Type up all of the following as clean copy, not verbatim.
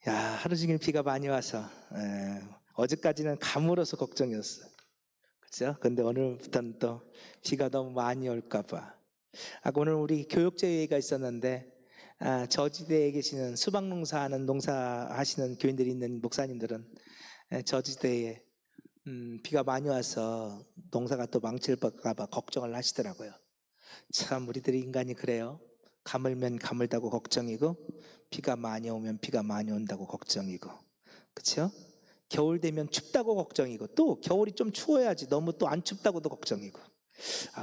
야, 하루 종일 비가 많이 와서 어제까지는 가물어서 걱정이었어. 그렇죠? 근데 오늘부터는 또 비가 너무 많이 올까 봐. 오늘 우리 교육제회가 있었는데 저지대에 계시는 수박농사하는 농사하시는 교인들이 있는 목사님들은 저지대에 비가 많이 와서 농사가 또 망칠까 봐 걱정을 하시더라고요. 참 우리들이 인간이 그래요. 가물면 가물다고 걱정이고 비가 많이 오면 비가 많이 온다고 걱정이고, 그렇죠? 겨울 되면 춥다고 걱정이고 또 겨울이 좀 추워야지 너무 또 안 춥다고도 걱정이고.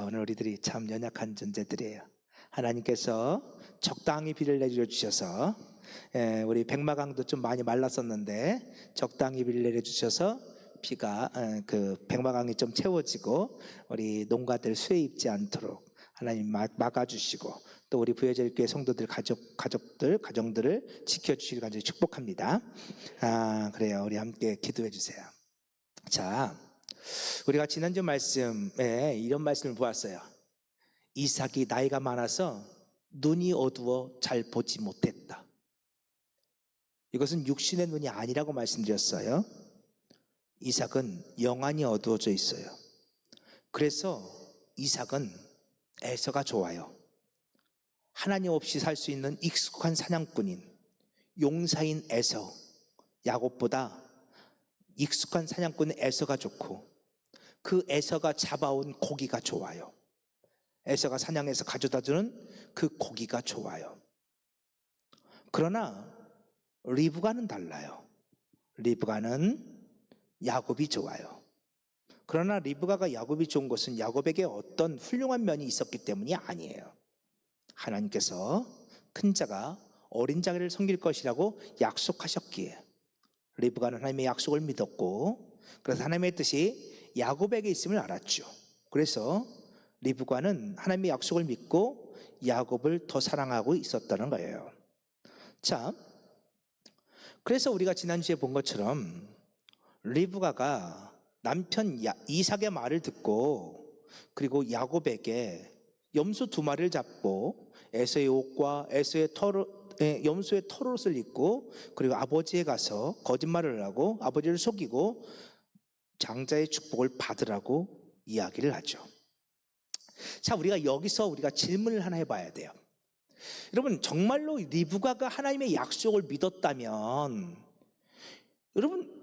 오늘 우리들이 참 연약한 존재들이에요. 하나님께서 적당히 비를 내려주셔서 우리 백마강도 좀 많이 말랐었는데 적당히 비를 내려주셔서 비가 그 백마강이 좀 채워지고 우리 농가들 수해 입지 않도록 하나님 막아주시고 또 우리 부여절교회 성도들 가정들을 지켜주시길 간절히 축복합니다. 그래요. 우리 함께 기도해 주세요. 자, 우리가 지난주 말씀에 이런 말씀을 보았어요. 이삭이 나이가 많아서 눈이 어두워 잘 보지 못했다. 이것은 육신의 눈이 아니라고 말씀드렸어요. 이삭은 영안이 어두워져 있어요. 그래서 이삭은 에서가 좋아요. 하나님 없이 살 수 있는 익숙한 사냥꾼인 용사인 에서, 야곱보다 익숙한 사냥꾼 에서가 좋고 그 에서가 잡아온 고기가 좋아요. 에서가 사냥해서 가져다 주는 그 고기가 좋아요. 그러나 리브가는 달라요. 리브가는 야곱이 좋아요. 그러나 리브가가 야곱이 좋은 것은 야곱에게 어떤 훌륭한 면이 있었기 때문이 아니에요. 하나님께서 큰 자가 어린 자를 섬길 것이라고 약속하셨기에 리브가는 하나님의 약속을 믿었고, 그래서 하나님의 뜻이 야곱에게 있음을 알았죠. 그래서 리브가는 하나님의 약속을 믿고 야곱을 더 사랑하고 있었다는 거예요. 자, 그래서 우리가 지난주에 본 것처럼 리브가가 남편 이삭의 말을 듣고 그리고 야곱에게 염소 2마리를 잡고 에서의 옷과 에서의 염소의 털옷을 입고 그리고 아버지에 가서 거짓말을 하고 아버지를 속이고 장자의 축복을 받으라고 이야기를 하죠. 자, 우리가 여기서 질문을 하나 해봐야 돼요. 여러분, 정말로 리브가가 하나님의 약속을 믿었다면 여러분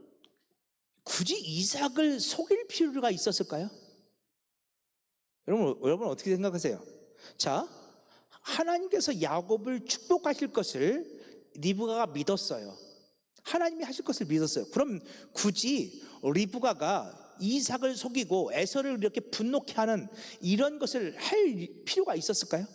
굳이 이삭을 속일 필요가 있었을까요? 여러분 어떻게 생각하세요? 자, 하나님께서 야곱을 축복하실 것을 리브가가 믿었어요. 하나님이 하실 것을 믿었어요. 그럼 굳이 리브가가 이삭을 속이고 에서를 이렇게 분노케 하는 이런 것을 할 필요가 있었을까요?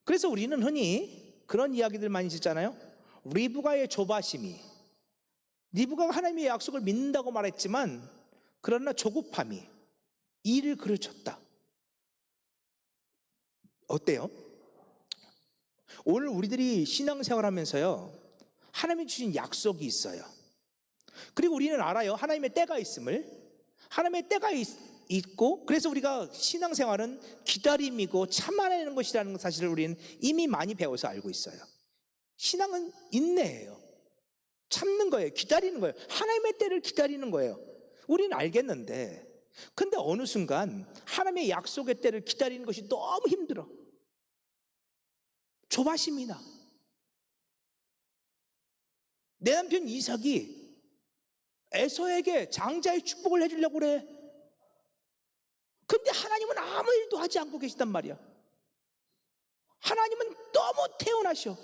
그래서 우리는 흔히 그런 이야기들 많이 듣잖아요. 리브가의 조바심이, 리브가가 하나님의 약속을 믿는다고 말했지만 그러나 조급함이 일을 그르쳤다. 어때요? 오늘 우리들이 신앙생활하면서요, 하나님이 주신 약속이 있어요. 그리고 우리는 알아요. 하나님의 때가 있음을. 하나님의 때가 있고, 그래서 우리가 신앙생활은 기다림이고 참아내는 것이라는 사실을 우리는 이미 많이 배워서 알고 있어요. 신앙은 인내예요. 참는 거예요. 기다리는 거예요. 하나님의 때를 기다리는 거예요. 우리는 알겠는데, 근데 어느 순간 하나님의 약속의 때를 기다리는 것이 너무 힘들어. 조바심이 나. 내 남편 이삭이 에서에게 장자의 축복을 해주려고 그래. 근데 하나님은 아무 일도 하지 않고 계시단 말이야. 하나님은 너무 태연하셔.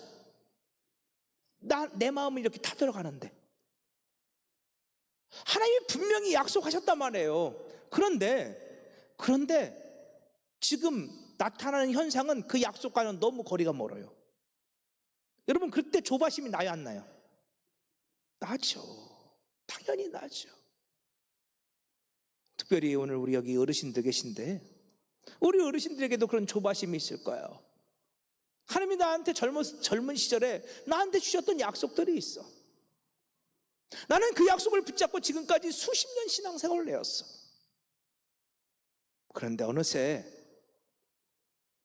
내 마음을 이렇게 타들어가는데 하나님이 분명히 약속하셨단 말이에요. 그런데 지금 나타나는 현상은 그 약속과는 너무 거리가 멀어요. 여러분, 그때 조바심이 나요, 안 나요? 나죠. 당연히 나죠. 특별히 오늘 우리 여기 어르신들 계신데 우리 어르신들에게도 그런 조바심이 있을 거예요. 하나님이 나한테 젊은 시절에 나한테 주셨던 약속들이 있어. 나는 그 약속을 붙잡고 지금까지 수십 년 신앙생활을 해왔어. 그런데 어느새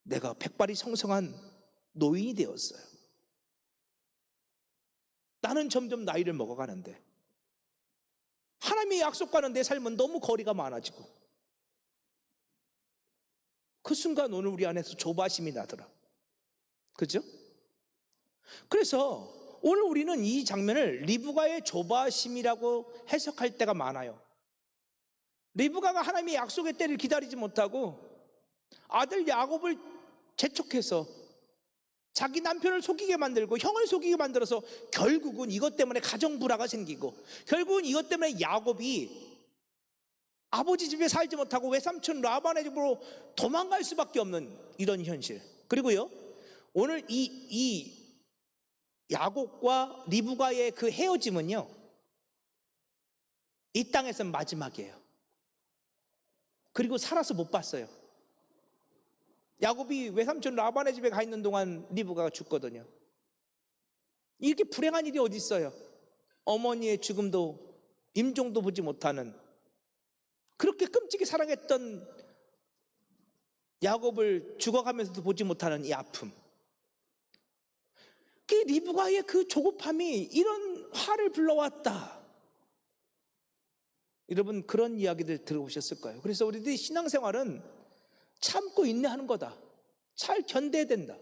내가 백발이 성성한 노인이 되었어요. 나는 점점 나이를 먹어가는데 하나님의 약속과는 내 삶은 너무 거리가 많아지고, 그 순간 오늘 우리 안에서 조바심이 나더라. 그죠? 그래서 오늘 우리는 이 장면을 리브가의 조바심이라고 해석할 때가 많아요. 리브가가 하나님의 약속의 때를 기다리지 못하고 아들 야곱을 재촉해서 자기 남편을 속이게 만들고 형을 속이게 만들어서 결국은 이것 때문에 가정 불화가 생기고, 결국은 이것 때문에 야곱이 아버지 집에 살지 못하고 외삼촌 라반의 집으로 도망갈 수밖에 없는 이런 현실. 그리고요, 오늘 이 야곱과 리브가의 그 헤어짐은요, 이 땅에서는 마지막이에요. 그리고 살아서 못 봤어요. 야곱이 외삼촌 라반의 집에 가 있는 동안 리브가가 죽거든요. 이렇게 불행한 일이 어디 있어요? 어머니의 죽음도 임종도 보지 못하는, 그렇게 끔찍이 사랑했던 야곱을 죽어가면서도 보지 못하는 이 아픔. 그 리브가의 그 조급함이 이런 화를 불러왔다. 여러분, 그런 이야기들 들어보셨을 거예요. 그래서 우리들이 신앙생활은 참고 인내하는 거다. 잘 견뎌야 된다.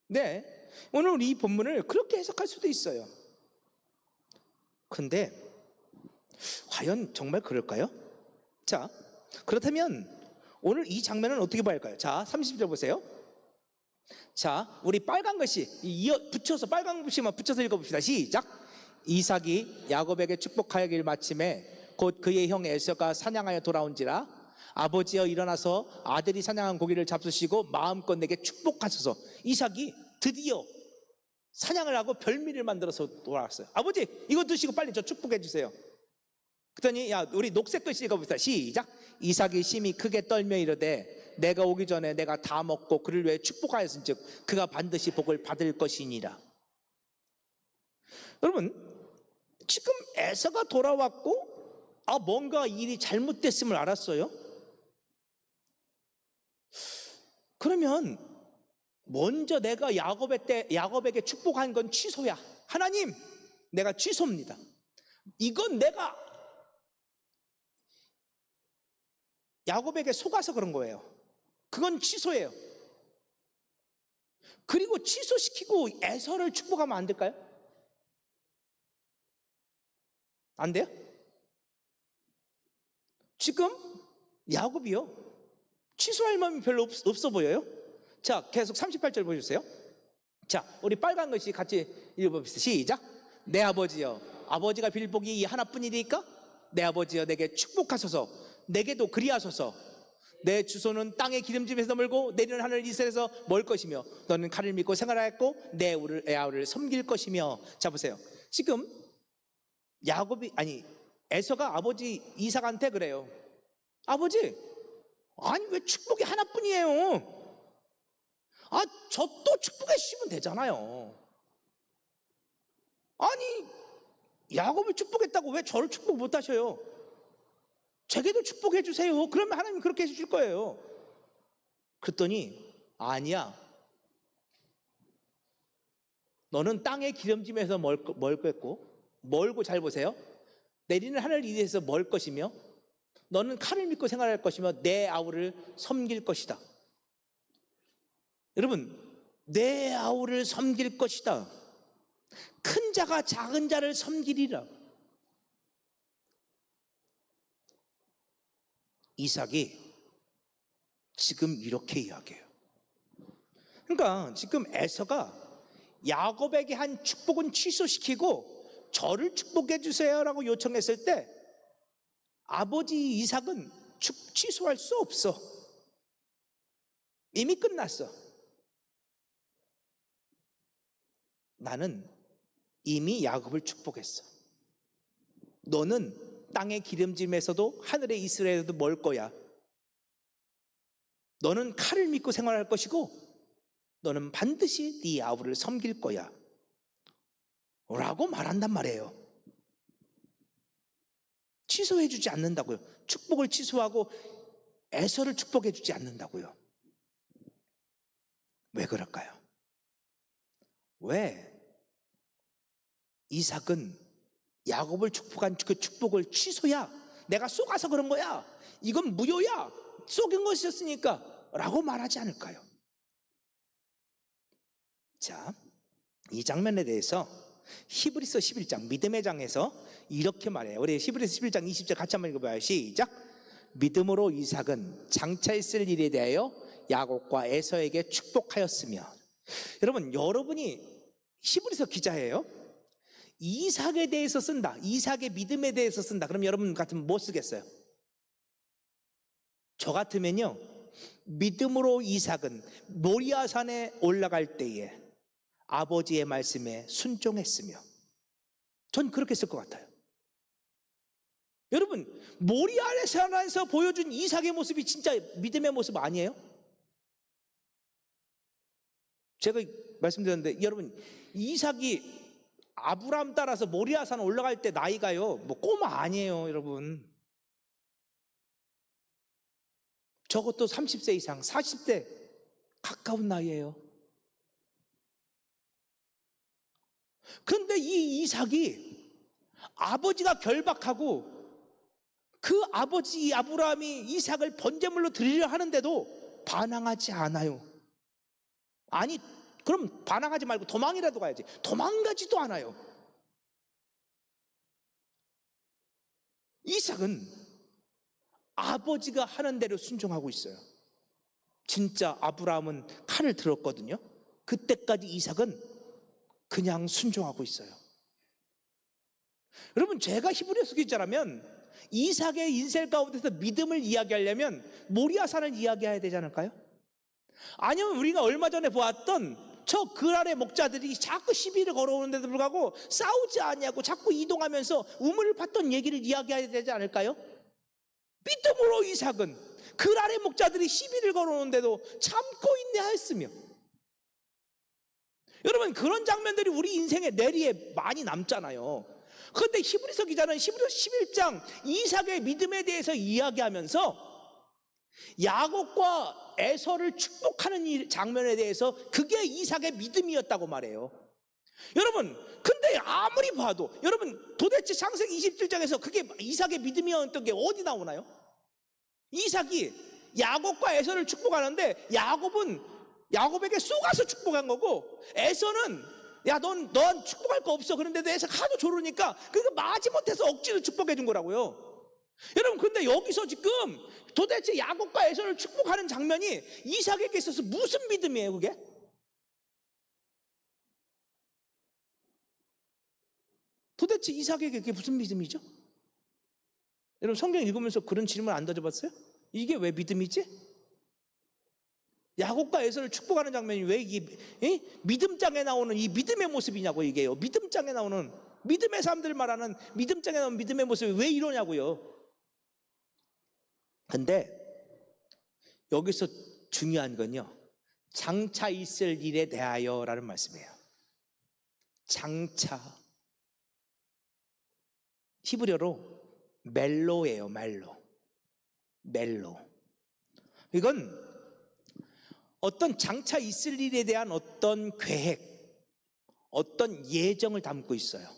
네, 오늘 이 본문을 그렇게 해석할 수도 있어요. 근데 과연 정말 그럴까요? 자, 그렇다면 오늘 이 장면은 어떻게 봐야 할까요? 자, 30절 보세요. 자, 우리 빨간 글씨 붙여서, 빨간 글씨만 붙여서 읽어봅시다. 시작. 이삭이 야곱에게 축복하길 마침에 곧 그의 형 에서가 사냥하여 돌아온지라. 아버지여 일어나서 아들이 사냥한 고기를 잡수시고 마음껏 내게 축복하소서. 이삭이 드디어 사냥을 하고 별미를 만들어서 돌아왔어요. 아버지, 이거 드시고 빨리 저 축복해 주세요. 그랬더니, 야, 우리 녹색 글씨 읽어봅시다. 시작. 이삭이 심히 크게 떨며 이르되 내가 오기 전에 내가 다 먹고 그를 위해 축복하였은즉 그가 반드시 복을 받을 것이니라. 여러분, 지금 에서가 돌아왔고 뭔가 일이 잘못됐음을 알았어요. 그러면 먼저 내가 야곱에게 축복한 건 취소야. 하나님, 내가 취소입니다. 이건 내가 야곱에게 속아서 그런 거예요. 그건 취소예요. 그리고 취소시키고 에서를 축복하면 안 될까요? 안 돼요? 지금 야곱이요, 취소할 마음이 별로 없어 보여요. 자, 계속 38절 보여주세요. 자, 우리 빨간 글씨 같이 읽어봅시다. 시작. 내 아버지여, 아버지가 빌 복이 이 하나뿐이니까 내 아버지여 내게 축복하소서. 내게도 그리하소서. 내 주소는 땅의 기름짐에서 멀고 내리는 하늘 이슬에서 멀 것이며 너는 칼을 믿고 생활하였고 내 아우를 섬길 것이며. 자, 보세요. 지금 에서가 아버지 이삭한테 그래요. 아버지, 아니 왜 축복이 하나뿐이에요? 저 또 축복해 주시면 되잖아요. 아니, 야곱을 축복했다고 왜 저를 축복 못 하셔요? 제게도 축복해 주세요. 그러면 하나님 그렇게 해주실 거예요. 그랬더니, 아니야, 너는 땅의 기름짐에서 멀고, 잘 보세요, 내리는 하늘 위에서 멀 것이며 너는 칼을 믿고 생활할 것이며 내 아우를 섬길 것이다. 여러분, 내 아우를 섬길 것이다. 큰 자가 작은 자를 섬기리라. 이삭이 지금 이렇게 이야기해요. 그러니까 지금 에서가 야곱에게 한 축복은 취소시키고 저를 축복해 주세요라고 요청했을 때 아버지 이삭은 취소할 수 없어. 이미 끝났어. 나는 이미 야곱을 축복했어. 너는 땅의 기름짐에서도 하늘의 이스라엘에도 멀 거야. 너는 칼을 믿고 생활할 것이고 너는 반드시 네 아우를 섬길 거야 라고 말한단 말이에요. 취소해 주지 않는다고요. 축복을 취소하고 에서를 축복해 주지 않는다고요. 왜 그럴까요? 왜 이삭은 야곱을 축복한 그 축복을 취소야, 내가 속아서 그런 거야, 이건 무효야, 속인 것이었으니까 라고 말하지 않을까요? 자, 이 장면에 대해서 히브리서 11장 믿음의 장에서 이렇게 말해요. 우리 히브리서 11장 20절 같이 한번 읽어봐요. 시작. 믿음으로 이삭은 장차 있을 일에 대하여 야곱과 에서에게 축복하였으며. 여러분이 히브리서 기자예요. 이삭에 대해서 쓴다, 이삭의 믿음에 대해서 쓴다. 그럼 여러분 같으면 뭐 쓰겠어요? 저 같으면요, 믿음으로 이삭은 모리아산에 올라갈 때에 아버지의 말씀에 순종했으며. 전 그렇게 쓸 것 같아요. 여러분, 모리아산에서 보여준 이삭의 모습이 진짜 믿음의 모습 아니에요? 제가 말씀드렸는데, 여러분, 이삭이 아브라함 따라서 모리아산 올라갈 때 나이가요, 뭐 꼬마 아니에요, 여러분. 적어도 30세 이상, 40대 가까운 나이예요. 그런데 이 이삭이 아버지가 결박하고 그 아버지 아브라함이 이삭을 번제물로 드리려 하는데도 반항하지 않아요. 아니, 그럼 반항하지 말고 도망이라도 가야지. 도망가지도 않아요. 이삭은 아버지가 하는 대로 순종하고 있어요. 진짜 아브라함은 칼을 들었거든요. 그때까지 이삭은 그냥 순종하고 있어요. 여러분, 제가 히브리서 기자라면 이삭의 인생 가운데서 믿음을 이야기하려면 모리아산을 이야기해야 되지 않을까요? 아니면 우리가 얼마 전에 보았던 저 그랄의 목자들이 자꾸 시비를 걸어오는데도 불구하고 싸우지 않냐고 자꾸 이동하면서 우물을 팠던 얘기를 이야기해야 되지 않을까요? 믿음으로 이삭은 그랄의 목자들이 시비를 걸어오는데도 참고 인내하였으며. 여러분, 그런 장면들이 우리 인생의 내리에 많이 남잖아요. 그런데 히브리서 기자는 히브리서 11장 이삭의 믿음에 대해서 이야기하면서 야곱과 에서를 축복하는 이 장면에 대해서 그게 이삭의 믿음이었다고 말해요. 여러분, 근데 아무리 봐도, 여러분, 도대체 창세기 27장에서 그게 이삭의 믿음이었던 게 어디 나오나요? 이삭이 야곱과 에서를 축복하는데 야곱은 야곱에게 쏘가서 축복한 거고, 에서는 야, 넌 축복할 거 없어. 그런데도 에서가 하도 조르니까 그러니까 마지못해서 억지로 축복해 준 거라고요. 여러분, 근데 여기서 지금 도대체 야곱과 에서를 축복하는 장면이 이삭에게 있어서 무슨 믿음이에요, 그게? 도대체 이삭에게 그게 무슨 믿음이죠? 여러분, 성경 읽으면서 그런 질문 안 던져봤어요? 이게 왜 믿음이지? 야곱과 에서를 축복하는 장면이 왜 이게 믿음장에 나오는 이 믿음의 모습이냐고. 이게요, 믿음장에 나오는, 믿음의 사람들 말하는 믿음장에 나오는 믿음의 모습이 왜 이러냐고요. 근데 여기서 중요한 건요, 장차 있을 일에 대하여 라는 말씀이에요. 장차, 히브리어로 멜로예요. 멜로. 이건 어떤 장차 있을 일에 대한 어떤 계획, 어떤 예정을 담고 있어요.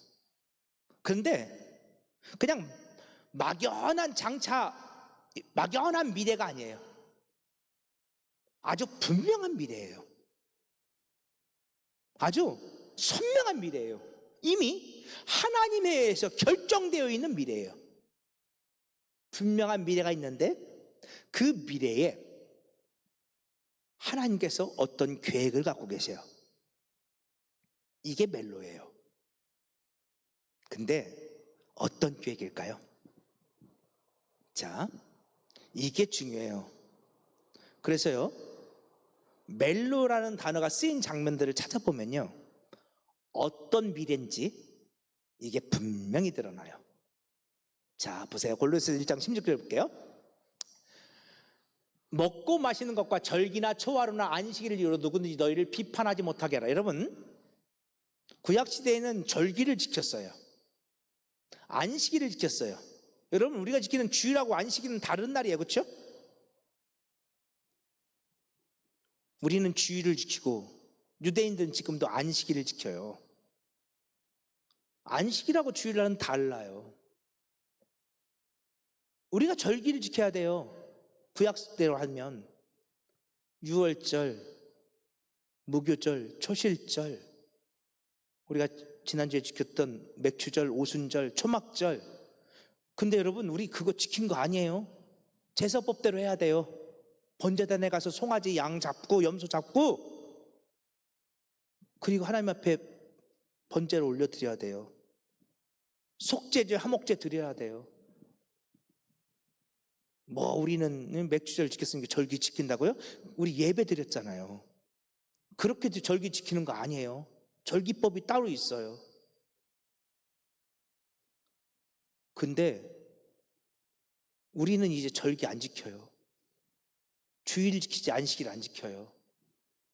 그런데 그냥 막연한 막연한 미래가 아니에요. 아주 분명한 미래예요. 아주 선명한 미래예요. 이미 하나님에 의해서 결정되어 있는 미래예요. 분명한 미래가 있는데 그 미래에 하나님께서 어떤 계획을 갖고 계세요. 이게 멜로예요. 근데 어떤 계획일까요? 자, 이게 중요해요. 그래서요, 멜로라는 단어가 쓰인 장면들을 찾아보면요, 어떤 미래인지 이게 분명히 드러나요. 자, 보세요. 골로새 1장 16절 볼게요. 먹고 마시는 것과 절기나 초하루나 안식일을 이유로 누구든지 너희를 비판하지 못하게 하라. 여러분, 구약시대에는 절기를 지켰어요. 안식일을 지켰어요. 여러분, 우리가 지키는 주일하고 안식일은 다른 날이에요. 그렇죠? 우리는 주일을 지키고 유대인들은 지금도 안식일을 지켜요. 안식일하고 주일날은 달라요. 우리가 절기를 지켜야 돼요. 구약대로 하면 유월절, 무교절, 초실절, 우리가 지난주에 지켰던 맥추절, 오순절, 초막절. 근데 여러분, 우리 그거 지킨 거 아니에요. 제사법대로 해야 돼요. 번제단에 가서 송아지 양 잡고 염소 잡고, 그리고 하나님 앞에 번제를 올려드려야 돼요. 속죄제, 화목제 드려야 돼요. 뭐 우리는 맥주절 지켰으니까 절기 지킨다고요? 우리 예배 드렸잖아요. 그렇게도 절기 지키는 거 아니에요. 절기법이 따로 있어요. 근데 우리는 이제 절기 안 지켜요. 주일 지키지 안식일 안 지켜요.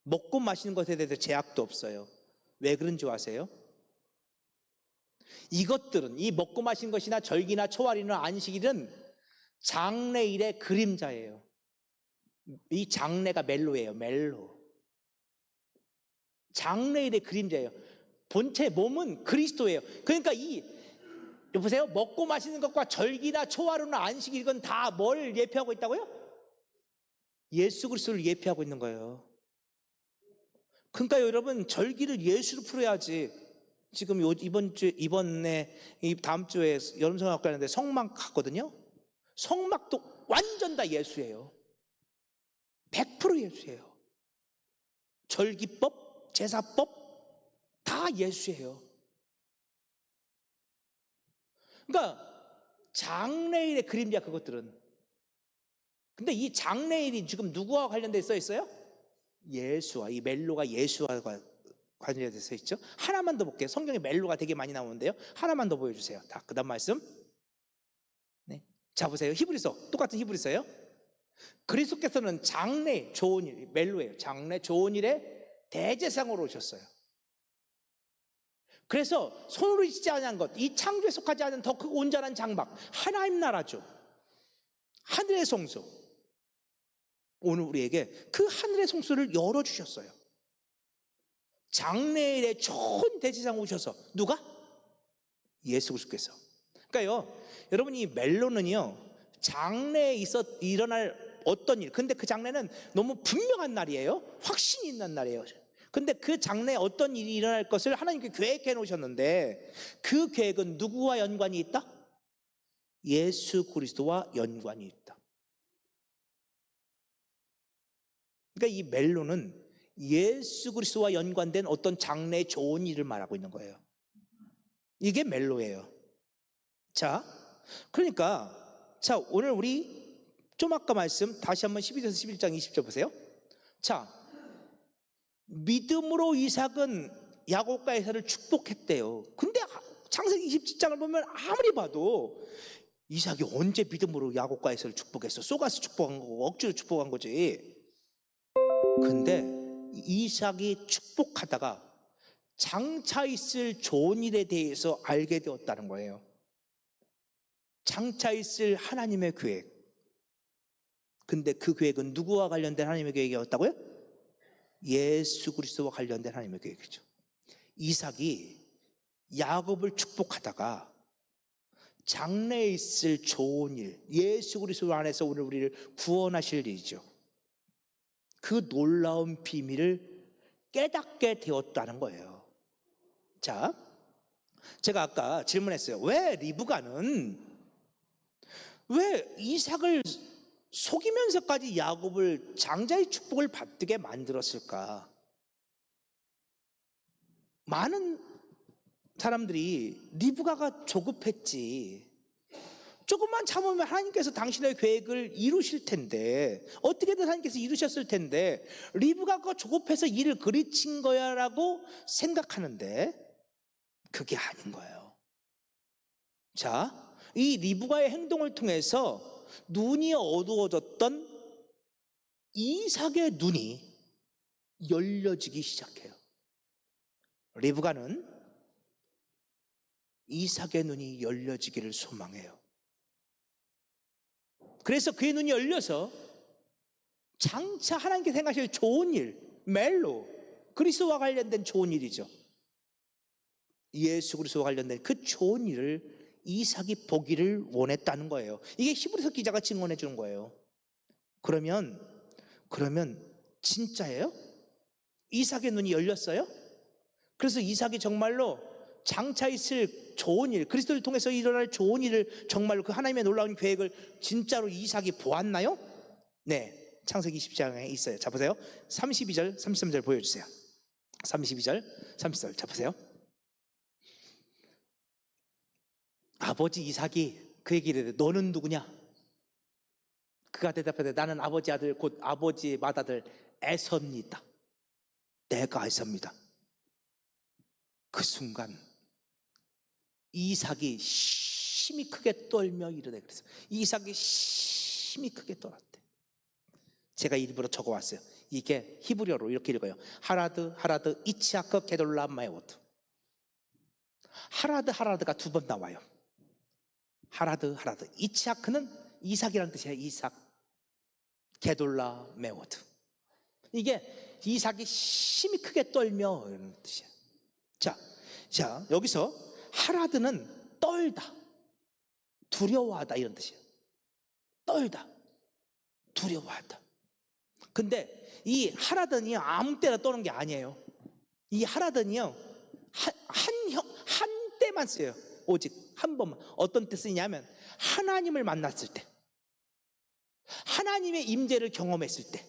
먹고 마시는 것에 대해서 제약도 없어요. 왜 그런 줄 아세요? 이것들은, 이 먹고 마시는 것이나 절기나 초하루나 안식일은 장래일의 그림자예요. 이 장래가 멜로예요. 멜로. 장래일의 그림자예요. 본체 몸은 그리스도예요. 그러니까 보세요. 먹고 마시는 것과 절기나 초하루나 안식일, 이건 다 뭘 예표하고 있다고요? 예수 그리스도를 예표하고 있는 거예요. 그러니까 여러분, 절기를 예수로 풀어야지. 지금 이번에 다음 주에 여름성학교 하는데 성막 갔거든요. 성막도 완전 다 예수예요. 100% 예수예요. 절기법, 제사법 다 예수예요. 그러니까 장래일의 그림자, 그것들은. 근데 이 장래일이 지금 누구와 관련돼 써 있어요? 예수와, 이 멜로가 예수와 관련돼 써 있죠. 하나만 더 볼게요. 성경에 멜로가 되게 많이 나오는데요. 하나만 더 보여주세요. 그 다음 말씀. 네. 자, 보세요. 히브리서, 똑같은 히브리서예요. 그리스도께서는 장래 좋은 일, 멜로예요. 장래 좋은 일에 대제사장으로 오셨어요. 그래서 손으로 짓지 않은 것, 이 창조에 속하지 않은 더 크고 온전한 장막, 하나님 나라죠. 하늘의 성소. 오늘 우리에게 그 하늘의 성소를 열어주셨어요. 장래일에 좋은 대제사장 오셔서. 누가? 예수 그리스도께서. 그러니까요, 여러분, 이 멜로는요, 장래에 일어날 어떤 일, 근데 그 장래는 너무 분명한 날이에요. 확신이 있는 날이에요. 근데 그 장래에 어떤 일이 일어날 것을 하나님께 계획해 놓으셨는데, 그 계획은 누구와 연관이 있다? 예수 그리스도와 연관이 있다. 그러니까 이 멜로는 예수 그리스도와 연관된 어떤 장래의 좋은 일을 말하고 있는 거예요. 이게 멜로예요. 자, 그러니까 오늘 우리 좀 아까 말씀 다시 한번 12절에서 11장 20절 보세요. 자, 믿음으로 이삭은 야곱과 에사를 축복했대요. 근데 창세기 27장을 보면 아무리 봐도 이삭이 언제 믿음으로 야곱과 에사를 축복했어? 쏘가서 축복한 거고 억지로 축복한 거지. 근데 이삭이 축복하다가 장차 있을 좋은 일에 대해서 알게 되었다는 거예요. 장차 있을 하나님의 계획. 근데 그 계획은 누구와 관련된 하나님의 계획이었다고요? 예수 그리스도와 관련된 하나님의 계획이죠. 이삭이 야곱을 축복하다가 장래에 있을 좋은 일, 예수 그리스도 안에서 오늘 우리를 구원하실 일이죠. 그 놀라운 비밀을 깨닫게 되었다는 거예요. 자, 제가 아까 질문했어요. 왜 이삭을 속이면서까지 야곱을 장자의 축복을 받게 만들었을까? 많은 사람들이 리브가가 조급했지, 조금만 참으면 하나님께서 당신의 계획을 이루실 텐데, 어떻게든 하나님께서 이루셨을 텐데 리브가가 조급해서 일을 그르친 거야 라고 생각하는데 그게 아닌 거예요. 자, 이 리브가의 행동을 통해서 눈이 어두워졌던 이삭의 눈이 열려지기 시작해요. 리브가는 이삭의 눈이 열려지기를 소망해요. 그래서 그의 눈이 열려서 장차 하나님께 생각하실 좋은 일, 멜로, 그리스도와 관련된 좋은 일이죠. 예수 그리스도와 관련된 그 좋은 일을 이삭이 보기를 원했다는 거예요. 이게 히브리서 기자가 증언해 주는 거예요. 그러면 진짜예요? 이삭의 눈이 열렸어요? 그래서 이삭이 정말로 장차 있을 좋은 일, 그리스도를 통해서 일어날 좋은 일을 정말로 그 하나님의 놀라운 계획을 진짜로 이삭이 보았나요? 네, 창세기 20장에 있어요. 자 보세요. 32절, 33절 보여주세요. 32절, 33절 자 보세요. 아버지 이삭이 그에게 이르되 너는 누구냐? 그가 대답하되 나는 아버지 아들 곧 아버지의 맏아들 에서입니다. 내가 에서입니다. 그 순간 이삭이 심히 크게 떨며 이르되, 그래서 이삭이 심히 크게 떨었대. 제가 일부러 적어왔어요. 이게 히브리어로 이렇게 읽어요. 하라드 하라드 이츠하크 게돌라메오드. 하라드가 두 번 나와요. 하라드 이츠하크는 이삭이라는 뜻이에요. 이삭. 게돌라메오드. 이게 이삭이 심히 크게 떨며 이런 뜻이에요. 자 여기서 하라드는 떨다, 두려워하다 이런 뜻이에요. 떨다, 두려워하다. 근데 이 하라드는요 아무 때나 떠는 게 아니에요. 이 하라드는요 한 때만 써요. 오직 한 번만. 어떤 때 쓰냐면 하나님을 만났을 때, 하나님의 임재를 경험했을 때,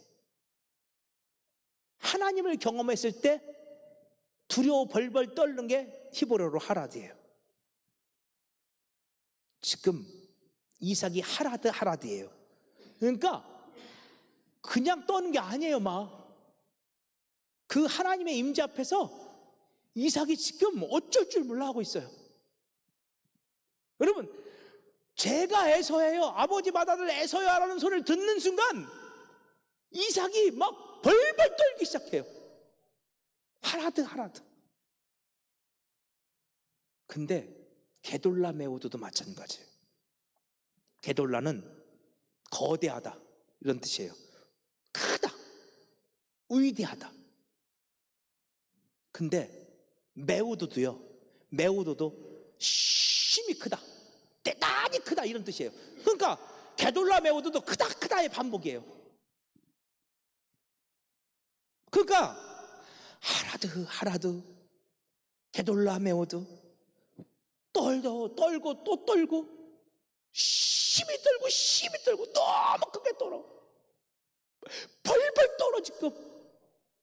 하나님을 경험했을 때 두려워 벌벌 떨는 게 히브리어로 하라드예요. 지금 이삭이 하라드예요. 그러니까 그냥 떠는 게 아니에요. 그 하나님의 임재 앞에서 이삭이 지금 어쩔 줄 몰라 하고 있어요. 여러분, 제가 에서예요, 아버지 맏아들 에서야라는 소리를 듣는 순간 이삭이 막 벌벌 떨기 시작해요. 하라드. 근데 게돌라메오드도 마찬가지예요. 게돌라는 거대하다 이런 뜻이에요. 크다, 위대하다. 근데 메우도도 심히 크다, 대단히 크다 이런 뜻이에요. 그러니까 게돌라메오드도 크다의 반복이에요. 그러니까 하라드 게돌라메오드 떨고 또 떨고 심히 떨고 너무 크게 떨어. 벌벌 떨어 지금.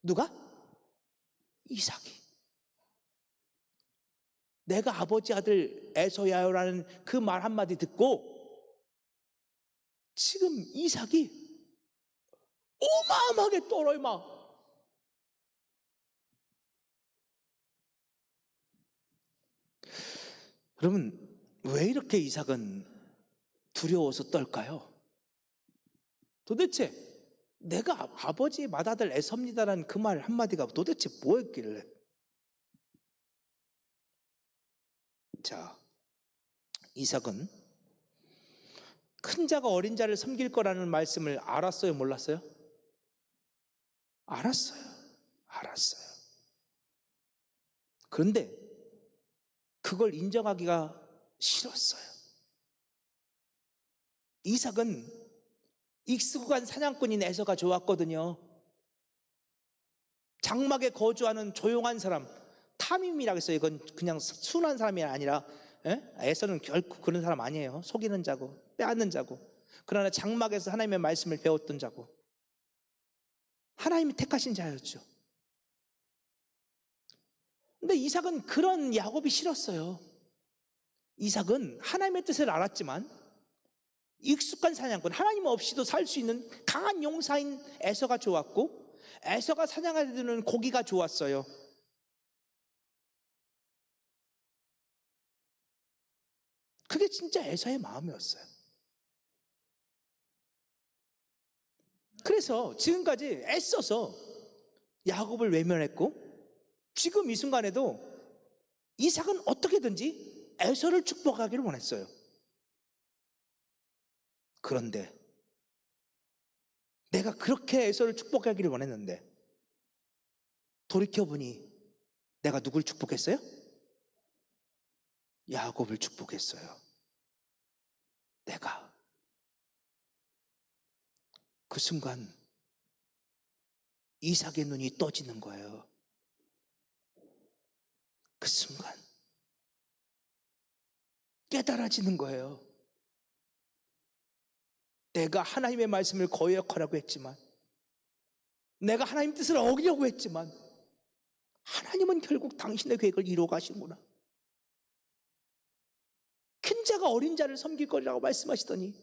누가? 이삭이. 내가 아버지 아들 에서야요라는 그 말 한마디 듣고 지금 이삭이 어마어마하게 떨어요. 여러분, 왜 이렇게 이삭은 두려워서 떨까요? 도대체 내가 아버지의 맏아들 에서입니다라는 그 말 한마디가 도대체 뭐였길래? 자, 이삭은 큰 자가 어린 자를 섬길 거라는 말씀을 알았어요, 몰랐어요? 알았어요. 그런데 그걸 인정하기가 싫었어요. 이삭은 익숙한 사냥꾼인 에서가 좋았거든요. 장막에 거주하는 조용한 사람, 탐임이라고 했어요. 이건 그냥 순한 사람이 아니라, 에서는 결코 그런 사람 아니에요. 속이는 자고 빼앗는 자고, 그러나 장막에서 하나님의 말씀을 배웠던 자고, 하나님이 택하신 자였죠. 근데 이삭은 그런 야곱이 싫었어요. 이삭은 하나님의 뜻을 알았지만 익숙한 사냥꾼, 하나님 없이도 살 수 있는 강한 용사인 에서가 좋았고, 에서가 사냥할 때는 고기가 좋았어요. 그게 진짜 에서의 마음이었어요. 그래서 지금까지 애써서 야곱을 외면했고, 지금 이 순간에도 이삭은 어떻게든지 에서를 축복하기를 원했어요. 그런데 내가 그렇게 에서를 축복하기를 원했는데 돌이켜보니 내가 누굴 축복했어요? 야곱을 축복했어요. 내가. 그 순간 이삭의 눈이 떠지는 거예요. 그 순간 깨달아지는 거예요. 내가 하나님의 말씀을 거역하라고 했지만, 내가 하나님 뜻을 어기려고 했지만 하나님은 결국 당신의 계획을 이루어 가시는구나. 큰 자가 어린 자를 섬길 거라고 말씀하시더니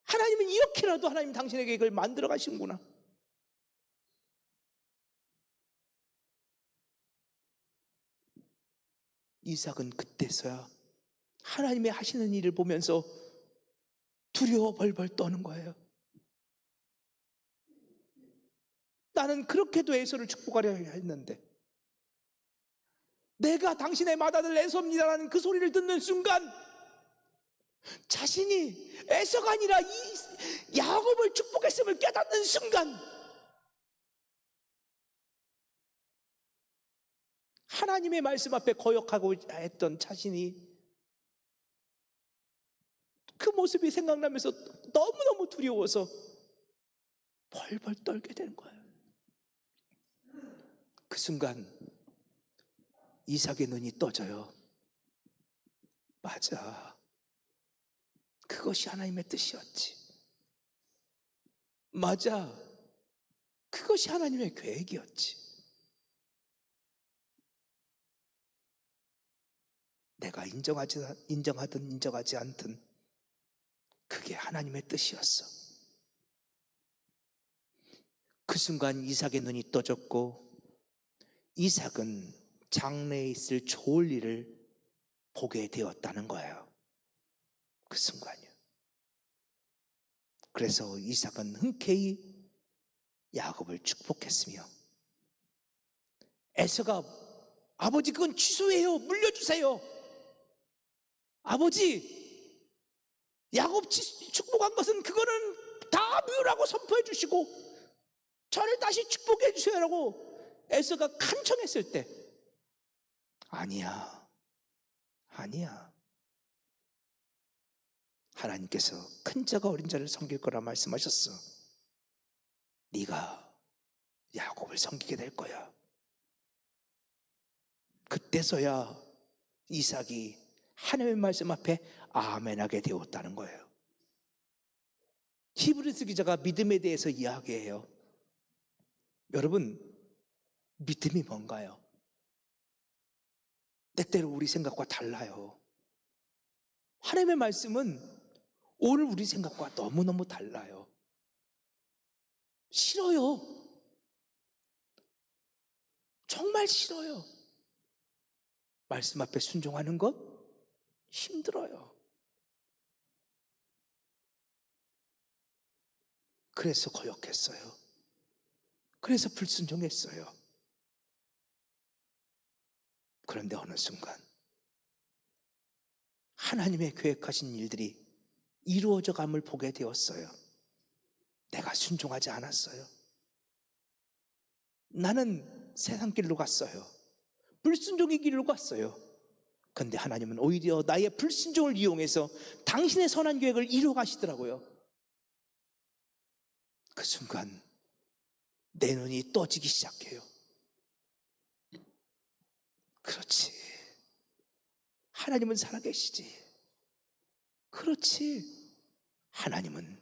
하나님은 이렇게라도 하나님 당신의 계획을 만들어 가시는구나. 이삭은 그때서야 하나님의 하시는 일을 보면서 두려워 벌벌 떠는 거예요. 나는 그렇게도 에서를 축복하려 했는데, 내가 당신의 맏아들 에서입니다라는 그 소리를 듣는 순간 자신이 에서가 아니라 이 야곱을 축복했음을 깨닫는 순간 하나님의 말씀 앞에 거역하고 했던 자신이 그 모습이 생각나면서 너무너무 두려워서 벌벌 떨게 되는 거예요. 그 순간 이삭의 눈이 떠져요. 맞아, 그것이 하나님의 뜻이었지. 맞아, 그것이 하나님의 계획이었지. 내가 인정하든 인정하지 않든 그게 하나님의 뜻이었어. 그 순간 이삭의 눈이 떠졌고 이삭은 장래에 있을 좋을 일을 보게 되었다는 거예요. 그 순간이요. 그래서 이삭은 흔쾌히 야곱을 축복했으며, 에서가 아버지 그건 취소해요, 물려주세요, 아버지 야곱 축복한 것은 그거는 다 묘라고 선포해 주시고 저를 다시 축복해 주세요라고 에서가 간청했을 때, 아니야, 하나님께서 큰 자가 어린 자를 섬길 거라 말씀하셨어. 네가 야곱을 섬기게 될 거야. 그때서야 이삭이 하나님의 말씀 앞에 아멘하게 되었다는 거예요. 히브리서 기자가 믿음에 대해서 이야기해요. 여러분, 믿음이 뭔가요? 때때로 우리 생각과 달라요. 하나님의 말씀은 오늘 우리 생각과 너무너무 달라요. 싫어요. 정말 싫어요. 말씀 앞에 순종하는 것 힘들어요. 그래서 거역했어요. 그래서 불순종했어요. 그런데 어느 순간 하나님의 계획하신 일들이 이루어져 감을 보게 되었어요. 내가 순종하지 않았어요. 나는 세상 길로 갔어요. 불순종의 길로 갔어요. 그런데 하나님은 오히려 나의 불순종을 이용해서 당신의 선한 계획을 이루어 가시더라고요. 그 순간 내 눈이 떠지기 시작해요. 그렇지, 하나님은 살아계시지. 그렇지, 하나님은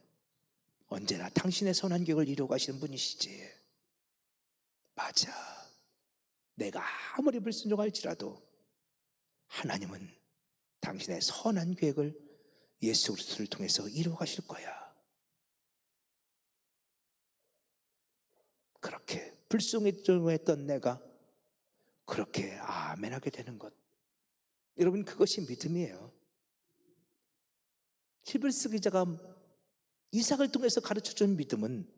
언제나 당신의 선한 계획을 이루어 가시는 분이시지. 맞아, 내가 아무리 불순종할지라도 하나님은 당신의 선한 계획을 예수 그리스도를 통해서 이루어 가실 거야. 그렇게 불순종했던 내가 그렇게 아멘하게 되는 것, 여러분, 그것이 믿음이에요. 히브리서 기자가 이삭을 통해서 가르쳐준 믿음은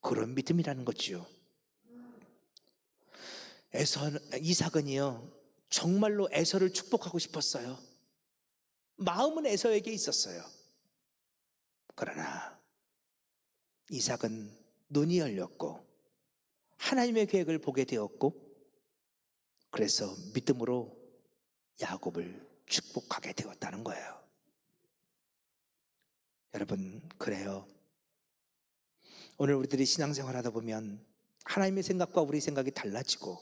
그런 믿음이라는 거지요. 이삭은요 정말로 에서를 축복하고 싶었어요. 마음은 에서에게 있었어요. 그러나 이삭은 눈이 열렸고 하나님의 계획을 보게 되었고, 그래서 믿음으로 야곱을 축복하게 되었다는 거예요. 여러분, 그래요. 오늘 우리들이 신앙생활 하다 보면 하나님의 생각과 우리 생각이 달라지고,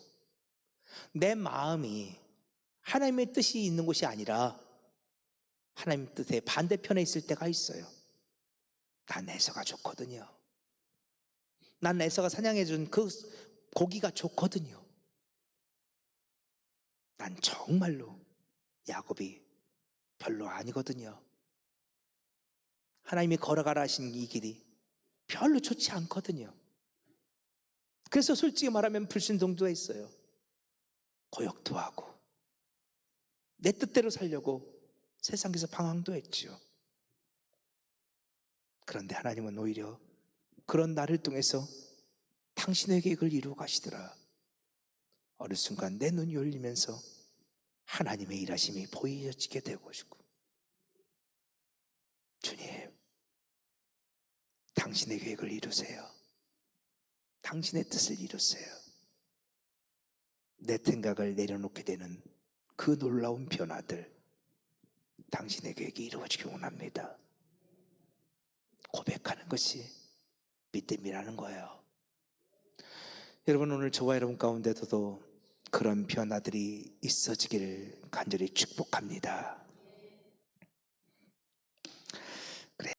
내 마음이 하나님의 뜻이 있는 곳이 아니라 하나님 뜻의 반대편에 있을 때가 있어요. 난 에서가 좋거든요. 난 에서가 사냥해준 그 고기가 좋거든요. 난 정말로 야곱이 별로 아니거든요. 하나님이 걸어가라 하신 이 길이 별로 좋지 않거든요. 그래서 솔직히 말하면 불신동도 했어요. 고역도 하고 내 뜻대로 살려고 세상에서 방황도 했죠. 그런데 하나님은 오히려 그런 나를 통해서 당신의 계획을 이루어 가시더라. 어느 순간 내 눈이 열리면서 하나님의 일하심이 보여지게 되고 싶고, 주님, 당신의 계획을 이루세요. 당신의 뜻을 이루세요. 내 생각을 내려놓게 되는 그 놀라운 변화들, 당신의 계획이 이루어지기 원합니다. 고백하는 것이 믿음이라는 거예요. 여러분, 오늘 저와 여러분 가운데서도 그런 변화들이 있어지기를 간절히 축복합니다.